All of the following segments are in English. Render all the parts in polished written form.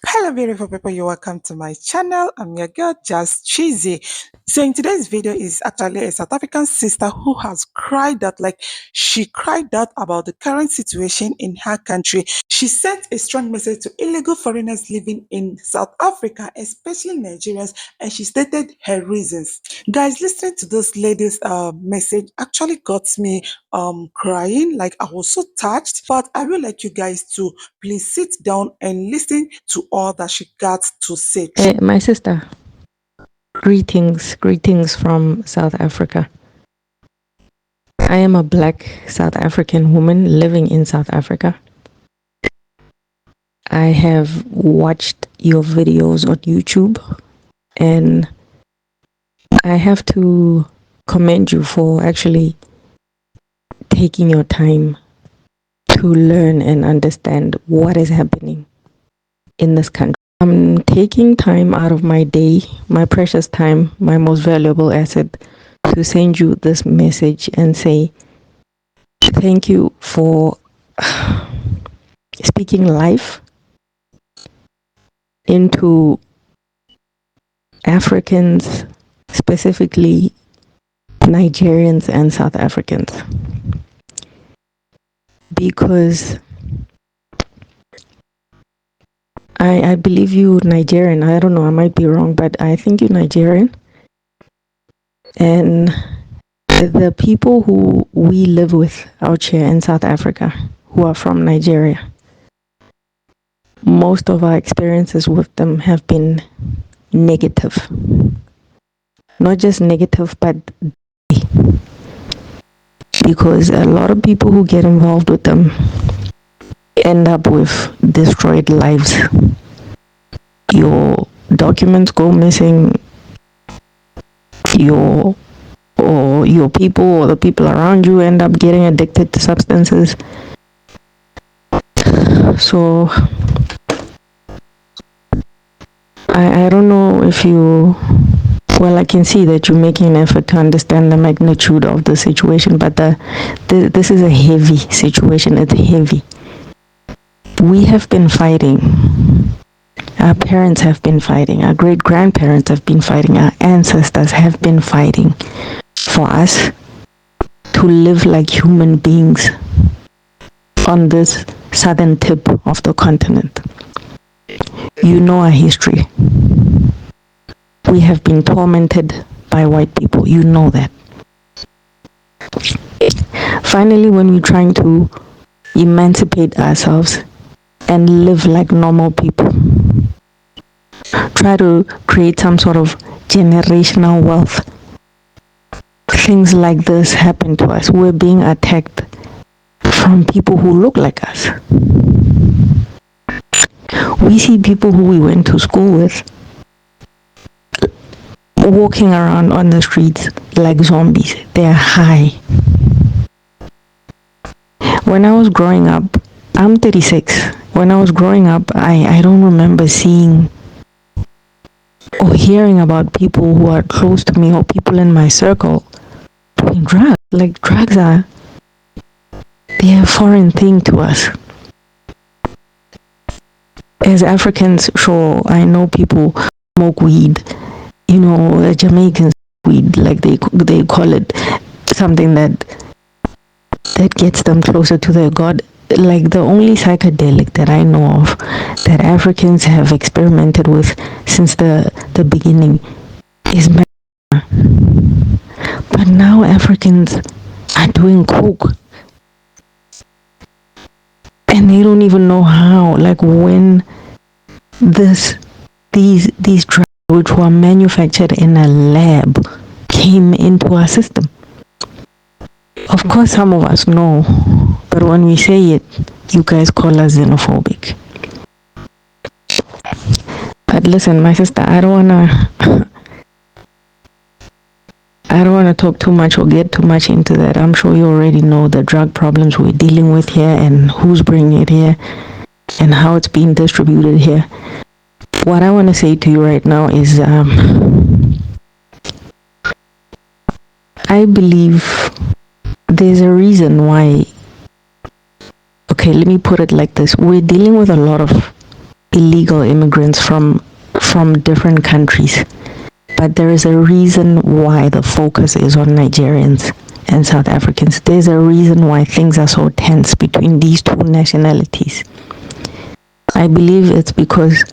Hello, beautiful people. You're welcome to my channel. I'm your girl, Just Cheesy. So, in today's video is actually a South African sister who has cried out, like she cried out about the current situation in her country. She sent a strong message to illegal foreigners living in South Africa, especially Nigerians, and she stated her reasons. Guys, listening to this lady's message actually got me crying. Like I was so touched, but I would like you guys to please sit down and listen to all that she got to say. My sister, greetings from South Africa. I am a black South African woman living in South Africa. I have watched your videos on YouTube, and I have to commend you for actually taking your time to learn and understand what is happening in this country. I'm taking time out of my day, my precious time, my most valuable asset, to send you this message and say thank you for speaking life into Africans, specifically Nigerians and South Africans. Because I believe you Nigerian. I don't know, I might be wrong, but I think you're Nigerian. And the people who we live with out here in South Africa, who are from Nigeria, most of our experiences with them have been negative. Not just negative, but because a lot of people who get involved with them end up with destroyed lives. Your documents go missing, your people or the people around you end up getting addicted to substances. So I don't know if you, well, I can see that you're making an effort to understand the magnitude of the situation, but this is a heavy situation. It's heavy. We have been fighting. Our parents have been fighting. Our great-grandparents have been fighting. Our ancestors have been fighting for us to live like human beings on this southern tip of the continent. You know our history. We have been tormented by white people. You know that. Finally, when we're trying to emancipate ourselves and live like normal people, try to create some sort of generational wealth, things like this happen to us. We're being attacked from people who look like us. We see people who we went to school with walking around on the streets like zombies. They're high. When I was growing up, I'm 36. When I was growing up, I don't remember seeing or hearing about people who are close to me or people in my circle doing drugs. Like drugs they're a foreign thing to us. As Africans, sure, I know people smoke weed. You know, the Jamaicans weed, like they call it something that gets them closer to their God. Like the only psychedelic that I know of that Africans have experimented with since the beginning is marijuana. But now Africans are doing coke. And they don't even know how, like when these drugs which were manufactured in a lab came into our system. Of course, some of us know, but when we say it, you guys call us xenophobic. But listen, my sister, I don't wanna talk too much or get too much into that. I'm sure you already know the drug problems we're dealing with here and who's bringing it here and how it's being distributed here. What I want to say to you right now is I believe there's a reason why. Okay, let me put it like this. We're dealing with a lot of illegal immigrants from different countries. But there is a reason why the focus is on Nigerians and South Africans. There's a reason why things are so tense between these two nationalities. I believe it's because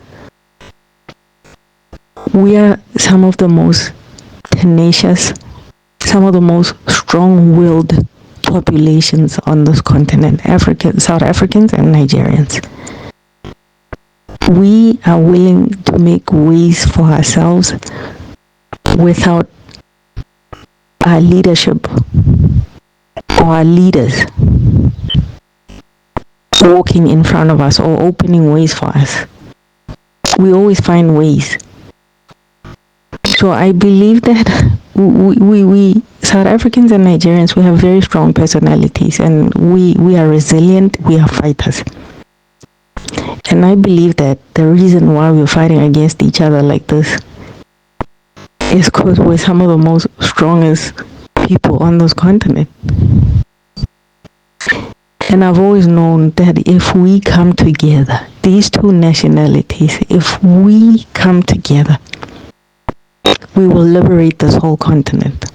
we are some of the most tenacious, some of the most strong-willed populations on this continent, South Africans and Nigerians. We are willing to make ways for ourselves without our leadership or our leaders walking in front of us or opening ways for us. We always find ways. So I believe that we South Africans and Nigerians, we have very strong personalities, and we are resilient, we are fighters. And I believe that the reason why we're fighting against each other like this is because we're some of the most strongest people on this continent. And I've always known that if we come together, these two nationalities, if we come together, we will liberate this whole continent.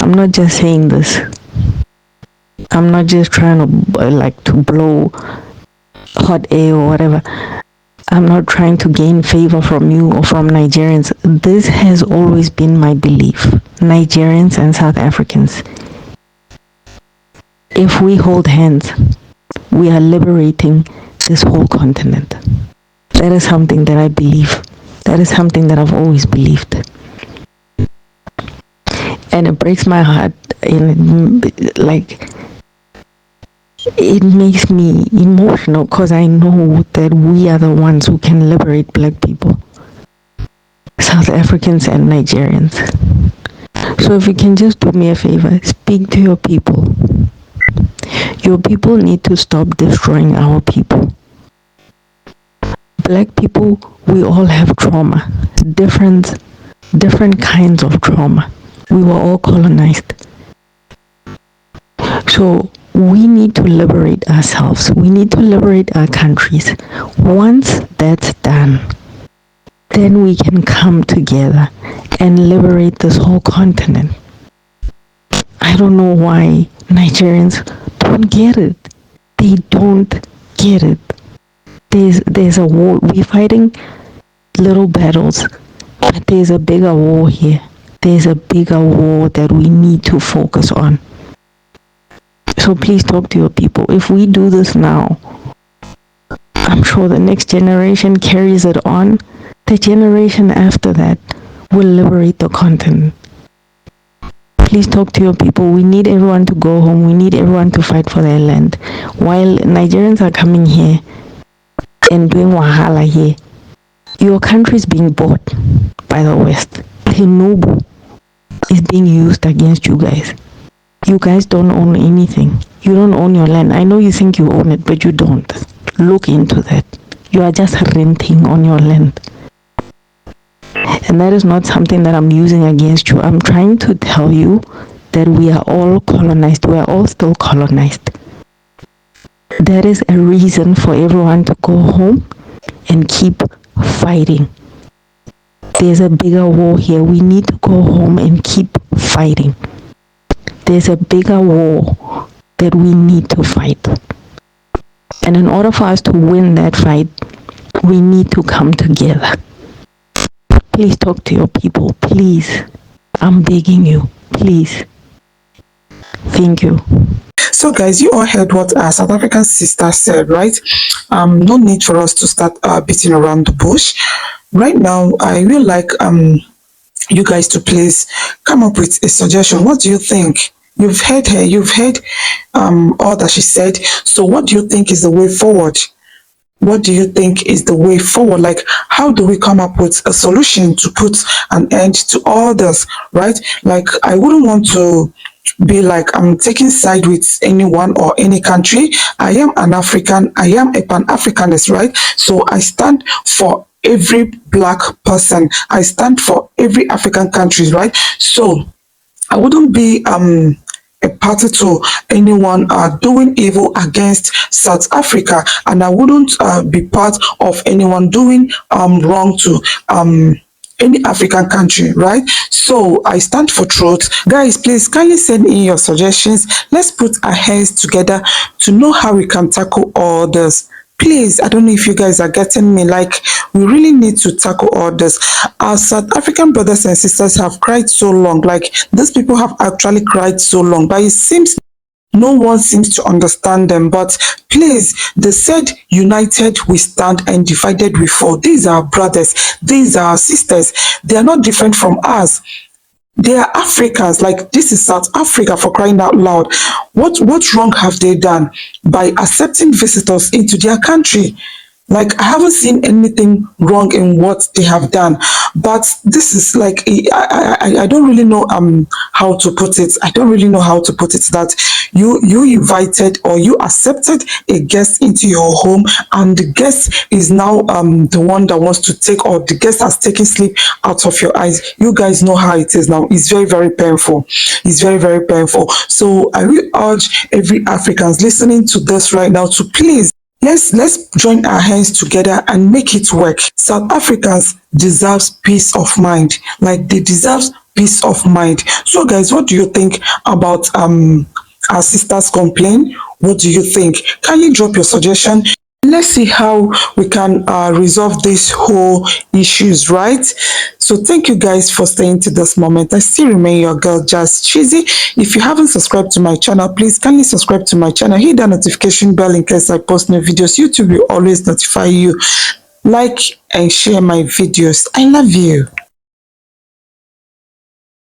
I'm not just saying this. I'm not just trying to blow hot air or whatever. I'm not trying to gain favor from you or from Nigerians. This has always been my belief. Nigerians and South Africans, if we hold hands, we are liberating this whole continent. That is something that I believe. That is something that I've always believed. And it breaks my heart, and it makes me emotional because I know that we are the ones who can liberate black people, South Africans and Nigerians. So if you can just do me a favor, speak to your people. Your people need to stop destroying our people. Black people, we all have trauma, different kinds of trauma. We were all colonized. So we need to liberate ourselves. We need to liberate our countries. Once that's done, then we can come together and liberate this whole continent. I don't know why Nigerians don't get it. They don't get it. There's a war. We're fighting little battles, but there's a bigger war here. There's a bigger war that we need to focus on. So please talk to your people. If we do this now, I'm sure the next generation carries it on. The generation after that will liberate the continent. Please talk to your people. We need everyone to go home. We need everyone to fight for their land. While Nigerians are coming here and doing wahala here, your country is being bought by the West. Tinubu is being used against you guys. You guys don't own anything. You don't own your land. I know you think you own it, but you don't. Look into that. You are just renting on your land. And that is not something that I'm using against you. I'm trying to tell you that we are all colonized. We are all still colonized. That is a reason for everyone to go home and keep fighting. There's a bigger war here. We need to go home and keep fighting. There's a bigger war that we need to fight. And in order for us to win that fight, we need to come together. Please talk to your people. Please. I'm begging you. Please. Thank you. So guys, you all heard what our South African sister said, right? No need for us to start beating around the bush. Right now, I will like you guys to please come up with a suggestion. What do you think? You've heard her, you've heard all that she said. So what do you think is the way forward? What do you think is the way forward? Like, how do we come up with a solution to put an end to all this, right? Like, I wouldn't want to be like I'm taking side with anyone or any country. I am an African. I am a Pan-Africanist, right? So I stand for every black person. I stand for every African country, right? So I wouldn't be a party to anyone doing evil against South Africa, and I wouldn't be part of anyone doing wrong to any African country, right? So I stand for truth. Guys, please kindly send in your suggestions. Let's put our heads together to know how we can tackle all this. Please, I don't know if you guys are getting me. Like, we really need to tackle all this. Our South African brothers and sisters have cried so long. Like, these people have actually cried so long, but it seems no one seems to understand them. But please, they said, united we stand and divided we fall. These are brothers, these are sisters. They are not different from us. They are Africans. Like, this is South Africa, for crying out loud. What wrong have they done by accepting visitors into their country? Like, I haven't seen anything wrong in what they have done, but this is like, I don't really know how to put it. I don't really know how to put it, that you invited or you accepted a guest into your home, and the guest is now the one that wants to take, or the guest has taken sleep out of your eyes. You guys know how it is now. It's very, very painful. It's very, very painful. So I will urge every Africans listening to this right now to please, let's join our hands together and make it work. South Africans deserve peace of mind. Like, they deserve peace of mind. So guys, what do you think about our sisters complaint? What do you think? Can you drop your suggestion? Let's see how we can resolve these whole issues, right? So thank you guys for staying to this moment. I still remain your girl, Just Cheesy. If you haven't subscribed to my channel, please kindly subscribe to my channel. Hit that notification bell in case I post new videos. YouTube will always notify you. Like and share my videos. I love you.